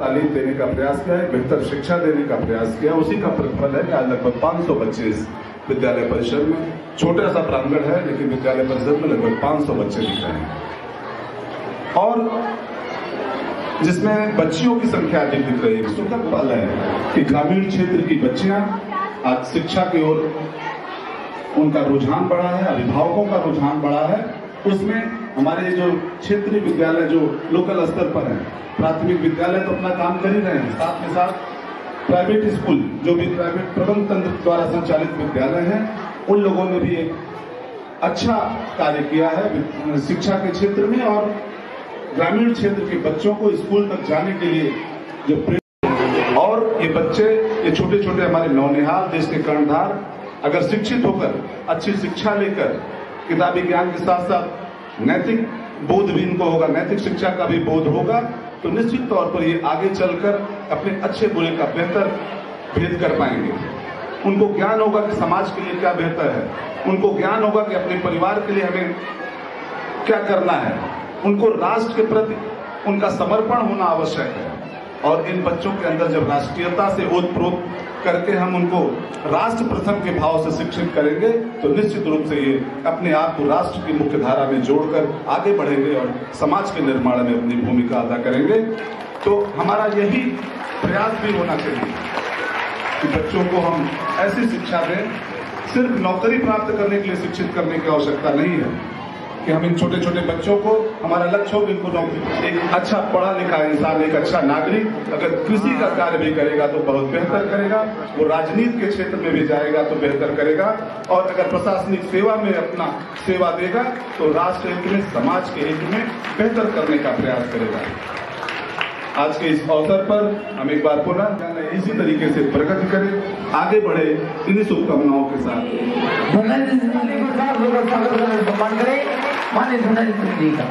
तालीम देने का प्रयास किया है, बेहतर शिक्षा देने का प्रयास किया, उसी का प्रतिफल है कि आज लगभग 500 बच्चे इस विद्यालय परिसर में, छोटा सा प्रांगण है लेकिन विद्यालय परिसर में लगभग 500 बच्चे दिख रहे हैं और जिसमें बच्चियों की संख्या अधिक दिख रही है। सुखद पल है कि ग्रामीण क्षेत्र की बच्चियां आज शिक्षा की ओर उनका रुझान बढ़ा है, अभिभावकों का रुझान बढ़ा है। उसमें हमारे जो क्षेत्रीय विद्यालय जो लोकल स्तर पर है, प्राथमिक विद्यालय तो अपना काम कर ही रहे हैं, साथ में साथ प्राइवेट स्कूल जो भी प्राइवेट प्रबंध तंत्र द्वारा संचालित विद्यालय हैं, उन लोगों ने भी एक अच्छा कार्य किया है शिक्षा के क्षेत्र में और ग्रामीण क्षेत्र के बच्चों को स्कूल तक जाने के लिए जो और ये बच्चे, ये छोटे छोटे हमारे नौनिहाल, देश के कर्णधार अगर शिक्षित होकर अच्छी शिक्षा लेकर किताबी ज्ञान के साथ साथ नैतिक बोध भी इनको होगा, नैतिक शिक्षा का भी बोध होगा, तो निश्चित तौर पर ये आगे चलकर अपने अच्छे बुरे का बेहतर भेद कर पाएंगे। उनको ज्ञान होगा कि समाज के लिए क्या बेहतर है, उनको ज्ञान होगा कि अपने परिवार के लिए हमें क्या करना है, उनको राष्ट्र के प्रति उनका समर्पण होना आवश्यक है। और इन बच्चों के अंदर जब राष्ट्रीयता से ओतप्रोत करके हम उनको राष्ट्र प्रथम के भाव से शिक्षित करेंगे तो निश्चित रूप से ये अपने आप को राष्ट्र की मुख्य धारा में जोड़कर आगे बढ़ेंगे और समाज के निर्माण में अपनी भूमिका अदा करेंगे। तो हमारा यही प्रयास भी होना चाहिए कि बच्चों को हम ऐसी शिक्षा दें, सिर्फ नौकरी प्राप्त करने के लिए शिक्षित करने की आवश्यकता नहीं है कि हम इन छोटे छोटे बच्चों को, हमारा लक्ष्य हो कि इनको नौकरी, एक अच्छा पढ़ा लिखा इंसान, एक अच्छा नागरिक अगर कृषि का कार्य भी करेगा तो बहुत बेहतर करेगा, वो राजनीति के क्षेत्र में भी जाएगा तो बेहतर करेगा और अगर प्रशासनिक सेवा में अपना सेवा देगा तो राष्ट्र हित में, समाज के हित में बेहतर करने का प्रयास करेगा। आज के इस अवसर पर हम एक बार पुनः इसी तरीके से प्रगति करें, आगे बढ़े, इन्हीं शुभकामनाओं के साथ सम्मान करें माननीय धन्यवाद जी का।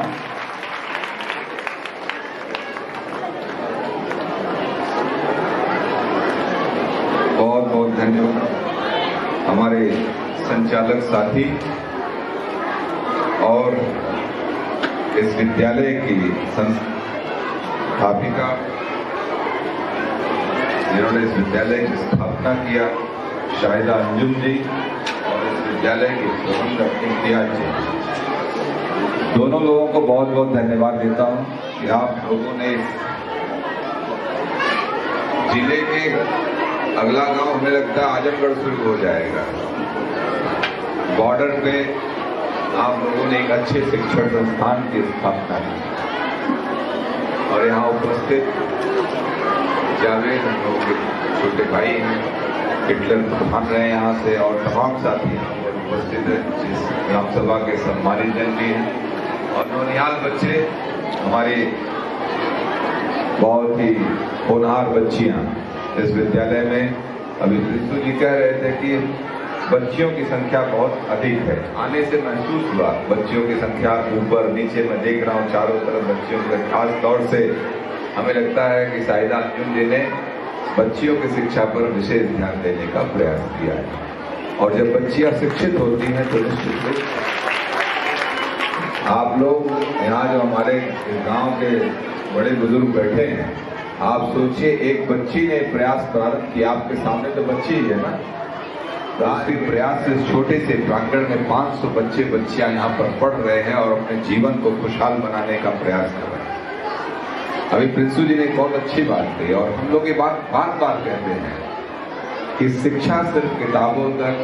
बहुत बहुत धन्यवाद हमारे संचालक साथी और इस विद्यालय की संस्थापिका जिन्होंने इस विद्यालय की स्थापना किया, शाहिदा अंजुम जी, और इस विद्यालय के प्रबंधक इम्तियाज जी, दोनों लोगों को बहुत बहुत धन्यवाद देता हूं कि आप लोगों ने जिले के अगला गांव हमें लगता है आजमगढ़ शुरू हो जाएगा, बॉर्डर पे आप लोगों ने एक अच्छे शिक्षण संस्थान की स्थापना की और यहाँ उपस्थित जावेद हम लोग के छोटे भाई हैं, हिटलर पठान रहे यहाँ से और तमाम साथी यहाँ पर उपस्थित है, जिस ग्राम सभा के सम्मानित जन भी हैं और नौनिहाल बच्चे, हमारी बहुत ही होनहार बच्चियां इस विद्यालय में। अभी प्रिंसू जी कह रहे थे कि बच्चियों की संख्या बहुत अधिक है, आने से महसूस हुआ बच्चियों की संख्या ऊपर नीचे मैं देख रहा हूँ, चारों तरफ बच्चियों की, खास तौर से हमें लगता है कि शाहिदा अंजुम जी ने बच्चियों की शिक्षा पर विशेष ध्यान देने का प्रयास किया है और जब बच्चियां शिक्षित होती हैं तो निश्चित रूप आप लोग यहाँ जो हमारे गांव के बड़े बुजुर्ग बैठे हैं, आप सोचिए एक बच्ची ने प्रयास प्रारंभ किया, आपके सामने तो बच्ची ही है ना, तो आपके प्रयास से छोटे से प्रांगण में 500 बच्चे बच्चियां यहाँ पर पढ़ रहे हैं और अपने जीवन को खुशहाल बनाने का प्रयास कर रहे हैं। अभी प्रिंसू जी ने बहुत अच्छी बात कही और हम लोग ये बात बार बार कहते हैं कि शिक्षा सिर्फ किताबों तक,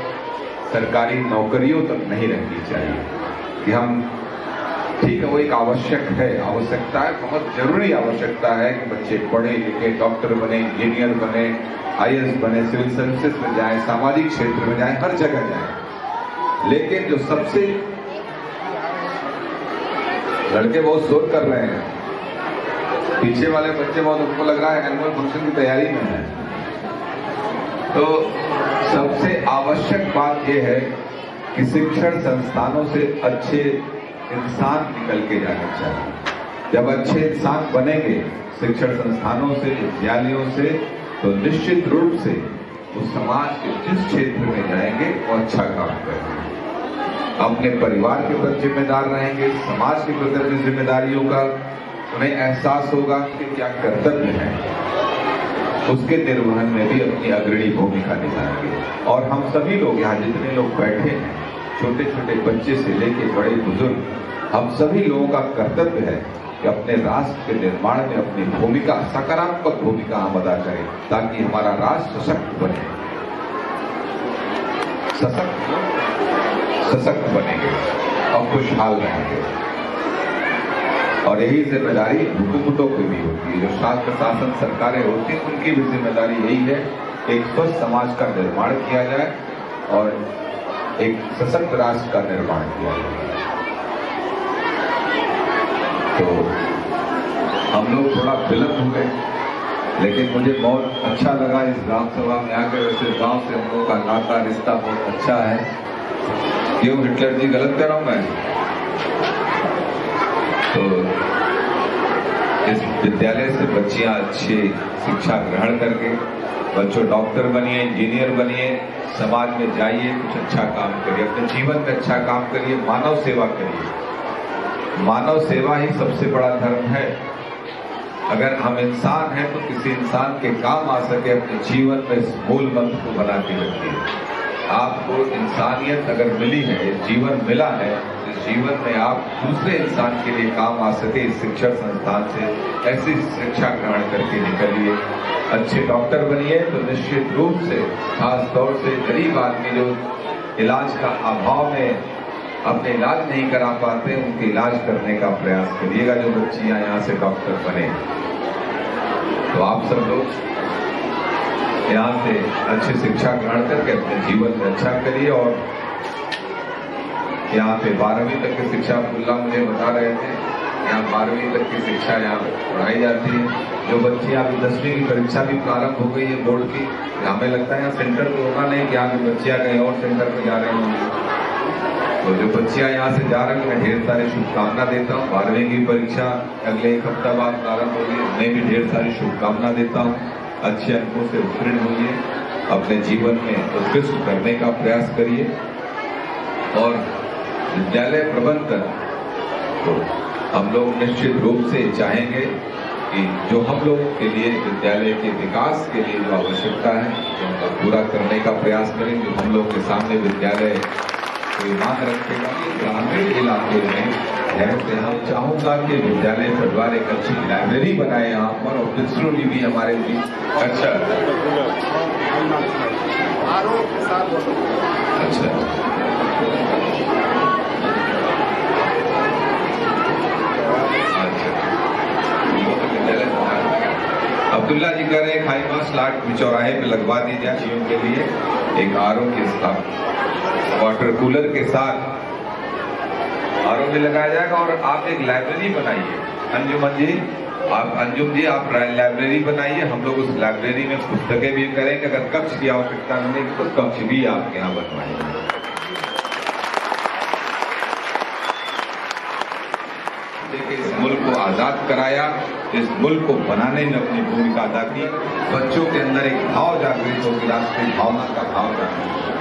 सरकारी नौकरियों तक नहीं रहनी चाहिए कि हम, ठीक है वो एक आवश्यक है, आवश्यकता है, बहुत जरूरी आवश्यकता है कि बच्चे पढ़े लिखे, डॉक्टर बने, इंजीनियर बने, IAS बने, सिविल सर्विसेज में जाएं, सामाजिक क्षेत्र में जाएं, हर जगह जाएं। लेकिन जो सबसे, लड़के बहुत शोर कर रहे हैं, पीछे वाले बच्चे बहुत, उनको लग रहा है एनुअल फंक्शन की तैयारी में है, तो सबसे आवश्यक बात यह है कि शिक्षण संस्थानों से अच्छे इंसान निकल के जाने चाहिए। जब अच्छे इंसान बनेंगे शिक्षण संस्थानों से, विद्यालयों से, तो निश्चित रूप से वो समाज के जिस क्षेत्र में जाएंगे वो अच्छा काम करेंगे, अपने परिवार के प्रति जिम्मेदार रहेंगे, समाज के प्रति जिम्मेदारियों का उन्हें एहसास होगा कि क्या कर्तव्य है। उसके निर्वहन में भी अपनी अग्रणी भूमिका निभाएंगे। और हम सभी लोग यहाँ जितने लोग बैठे हैं, छोटे छोटे बच्चे से लेकर बड़े बुजुर्ग, हम सभी लोगों का कर्तव्य है कि अपने राष्ट्र के निर्माण में अपनी भूमिका, सकारात्मक भूमिका हम अदा करें, ताकि हमारा राष्ट्र सशक्त बने। सशक्त बनेंगे और खुशहाल रहेंगे। और यही जिम्मेदारी हुकूमतों की भी होती है, जो शासन प्रशासन सरकारें होती हैं, उनकी भी जिम्मेदारी यही है, एक स्वस्थ समाज का निर्माण किया जाए और एक सशक्त राष्ट्र का निर्माण किया जाए। तो हम लोग थोड़ा विलंब हो गए, लेकिन मुझे बहुत अच्छा लगा इस ग्राम सभा में आकर। वैसे गांव से हम लोगों का नाता रिश्ता बहुत अच्छा है। क्यों हिटलर जी, गलत कह रहा हूं मैं? तो इस विद्यालय से बच्चियां अच्छी शिक्षा ग्रहण करके बच्चों डॉक्टर बनिए, इंजीनियर बनिए, समाज में जाइए, कुछ अच्छा काम करिए, अपने जीवन में अच्छा काम करिए, मानव सेवा करिए। मानव सेवा ही सबसे बड़ा धर्म है। अगर हम इंसान हैं तो किसी इंसान के काम आ सके, अपने जीवन में इस मूल मंत्र को बना के रखिए। आपको इंसानियत अगर मिली है, जीवन मिला है, इस जीवन में आप दूसरे इंसान के लिए काम आ सके, इस शिक्षण संस्थान से ऐसी शिक्षा ग्रहण करके निकलिए। अच्छे डॉक्टर बनिए तो निश्चित रूप से, खास तौर से गरीब आदमी जो इलाज का अभाव में अपने इलाज नहीं करा पाते, उनके इलाज करने का प्रयास करिएगा। जो बच्चियां यहाँ से डॉक्टर बने, तो आप सब लोग यहाँ से अच्छी शिक्षा ग्रहण करके अपने जीवन में अच्छा करिए। और यहाँ पे 12वीं तक की शिक्षा अब्दुल्ला मुझे बता रहे थे, यहाँ 12वीं तक की शिक्षा यहाँ पढ़ाई जाती है। जो बच्चियां अभी 10वीं की परीक्षा भी प्रारंभ हो गई है बोर्ड की, हमें लगता है यहाँ सेंटर तो होगा नहीं कि यहाँ की बच्चियां कहीं और सेंटर पर जा रही होंगी। तो जो बच्चियां यहाँ से जा रही हैं, मैं ढेर सारी शुभकामना देता हूँ। 12वीं की परीक्षा अगले एक हफ्ता बाद प्रारंभ होगी, मैं भी ढेर सारी शुभकामना देता हूँ। अच्छे अंकों से उत्तीर्ण होइए, अपने जीवन में उत्कृष्ट करने का प्रयास करिए। और विद्यालय प्रबंधन तो हम लोग निश्चित रूप से चाहेंगे कि जो हम लोगों के लिए विद्यालय के विकास के लिए जो आवश्यकता है, उनका पूरा करने का प्रयास करेंगे। हम लोग के सामने विद्यालय कोई मांग रखेगा कि ग्रामीण इलाके में है, हम चाहूंगा कि विद्यालय परिवार एक अच्छी लाइब्रेरी बनाए यहाँ पर, और पिछड़ी भी हमारे बीच अच्छा अब्दुल्ला जी कह रहे हैं हाई मास लाट चौराहे पे लगवा दी जाए चीजों के लिए एक आरओ के साथ, वाटर कूलर के साथ आरओ में लगाया जाएगा। और आप एक लाइब्रेरी बनाइए, अंजुमन जी, आप अंजुम जी आप लाइब्रेरी बनाइए। हम लोग उस लाइब्रेरी में पुस्तकें भी करेंगे। अगर कक्ष की आवश्यकता नहीं तो कक्ष भी आपके यहाँ बनवाएंगे। इस मुल्क को आजाद कराया, इस मुल्क को बनाने में अपनी भूमिका अदा की। बच्चों के अंदर एक भाव जागृत होगी, राष्ट्रीय भावना का भाव जागृत होगा।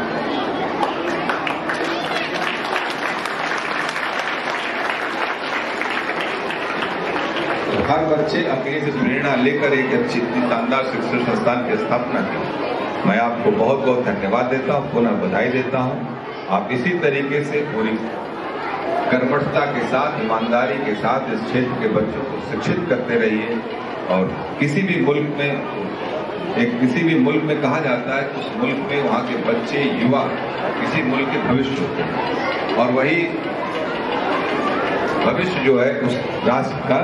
हर बच्चे अपने से प्रेरणा लेकर एक अच्छी शानदार शिक्षण संस्थान की स्थापना की। मैं आपको बहुत बहुत धन्यवाद देता हूँ, पुनः बधाई देता हूँ। आप इसी तरीके से पूरी कर्मठता के साथ, ईमानदारी के साथ इस क्षेत्र के बच्चों को शिक्षित करते रहिए। और किसी भी मुल्क में कहा जाता है उस मुल्क में वहाँ के बच्चे, युवा किसी मुल्क के भविष्य होते हैं, और वही भविष्य जो है उस राष्ट्र का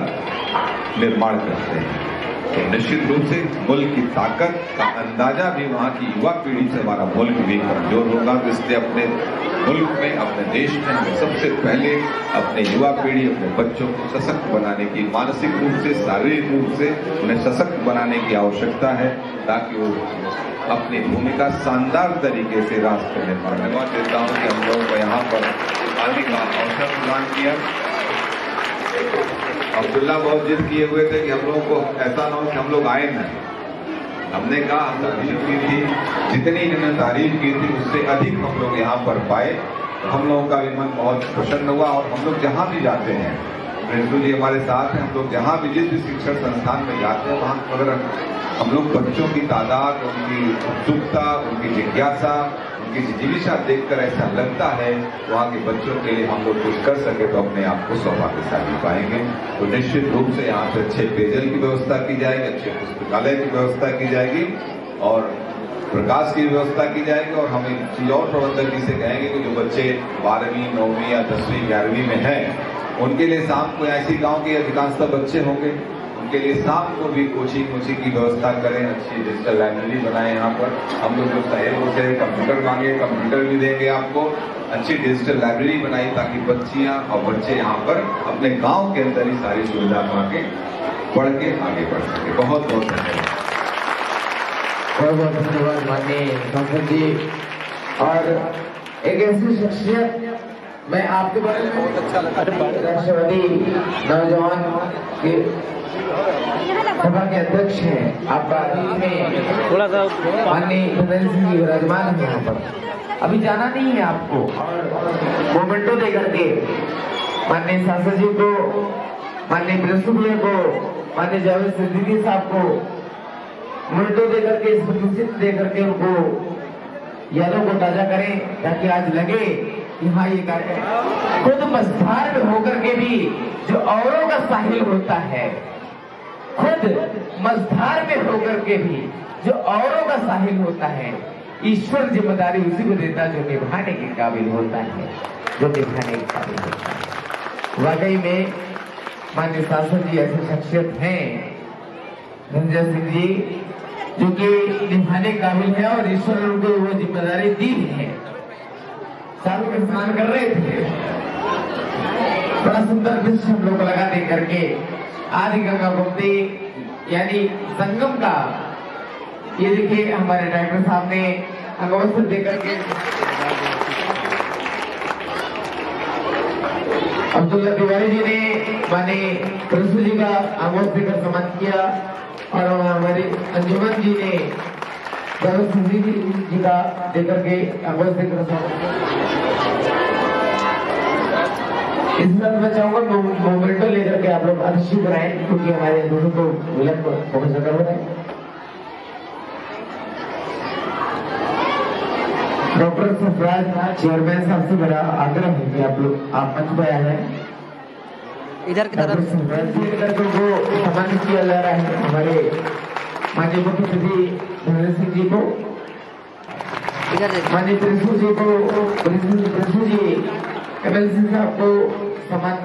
निर्माण करते हैं। तो निश्चित रूप से मुल्क की ताकत का अंदाजा भी वहाँ की युवा पीढ़ी से हमारा मुल्क भी कमजोर होगा। तो इसलिए अपने मुल्क में, अपने देश में हमें सबसे पहले अपने युवा पीढ़ी, अपने बच्चों को सशक्त बनाने की, मानसिक रूप से, शारीरिक रूप से उन्हें सशक्त बनाने की आवश्यकता है, ताकि वो अपनी भूमिका शानदार तरीके से राष्ट्र का निर्माण करें। धन्यवाद देता हूँ कि हम लोगों को यहाँ पर आने का अवसर प्रदान किया। अब्दुल्ला बहुत जिद किए हुए थे कि हम लोगों को ऐसा ना हो कि हम लोग आए नहीं। हमने कहा, हम तारीफ की थी, जितनी इन्होंने तारीफ की थी उससे अधिक हम लोग यहाँ पर पाए। तो हम लोगों का भी मन बहुत प्रसन्न हुआ। और हम लोग जहाँ भी जाते हैं प्रिंसू जी हमारे साथ हैं। हम लोग जहाँ भी जिस भी शिक्षण संस्थान में जाते हैं वहाँ अगर हम लोग बच्चों की तादाद, उनकी उत्सुकता, उनकी जिज्ञासा, उनकी जिज्ञासा देखकर ऐसा लगता है वहाँ के बच्चों के लिए हम लोग कुछ कर सके तो अपने आप को सौभाग्यशाली पाएंगे। तो निश्चित रूप से यहाँ पे अच्छे पेयजल की व्यवस्था की जाएगी, अच्छे पुस्तकालय की व्यवस्था की जाएगी और प्रकाश की व्यवस्था की जाएगी। और हम एक चीज और प्रबंधक जी से कहेंगे कि जो बच्चे 12वीं, 9वीं या 10वीं, 11वीं में हैं उनके लिए शाम को ऐसी गांव के अधिकांशतः बच्चे होंगे, उनके लिए शाम को भी कोचिंग की व्यवस्था करें, अच्छी डिजिटल लाइब्रेरी बनाएं। यहाँ पर हम लोग जो सहयोग से कंप्यूटर मांगे, कंप्यूटर भी देंगे आपको, अच्छी डिजिटल लाइब्रेरी बनाई ताकि बच्चियां और बच्चे यहाँ पर अपने गांव के अंदर ही सारी सुविधा पाके पढ़ के आगे बढ़ सके। बहुत बहुत धन्यवाद। बहुत बहुत धन्यवाद माननीय सांसद जी। और एक ऐसी शख्सियत मैं आपके बारे में बहुत अच्छा लगा, राष्ट्रवादी नौजवान के सभा के अध्यक्ष हैं, आपका में थोड़ा सा माननीय नरेंद्र सिंह जी विराजमान है यहाँ पर। अभी जाना नहीं है आपको और मोमेंटो दे करके माननीय सांसद जी को, माननीय प्रिंसू भैया को, माननीय जावेद सिद्दीकी साहब को मोमेंटो दे करके, प्रतिष्ठित दे करके उनको यादों को ताजा करें ताकि आज लगे कि हाँ ये कार्य खुद मझधार में होकर के भी जो औरों का साहिल होता है, खुद मझधार में होकर के भी जो औरों का साहिल होता है, ईश्वर जिम्मेदारी उसी को देता जो निभाने के काबिल होता है, जो निभाने के काबिल होता है। वाकई में माननीय सांसद जी ऐसी शख्सियत हैं धनंजय सिंह जी जो कि निभाने के काबिल है और ईश्वर ने उनको वो जिम्मेदारी दी है। सालों में स्नान कर रहे थे, बड़ा सुंदर दृश्य हम लोग लगा दे करके आदि गंगा गोमती यानी संगम का ये देखिए हमारे डायरेक्टर साहब ने अंगवस्त्र देकर के अब्दुल्ला तिवारी जी ने माने प्रिंसू जी का अंगवस्त्र देकर सम्मान किया और हमारे अंजुमन जी ने जी का देकर के अंगवस्त्र देकर सम्मान किया। इस बात मैं चाहूंगा मोमेंटो लेकर के आप लोग अवश्य कराएं क्योंकि हमारे दोनों को विलंब बहुत ज्यादा हो रहा है। डॉक्टर सरफराज चेयरमैन साहब से बड़ा आग्रह है कि आप मंच पर आए हैं। इधर की तरफ को सम्मानित किया जा रहा है हमारे माननीय मुख्यमंत्री धनंजय सिंह जी को, माननीय प्रिंसू जी को, प्रिंसू जी कमल सिंह साहब को सम्मान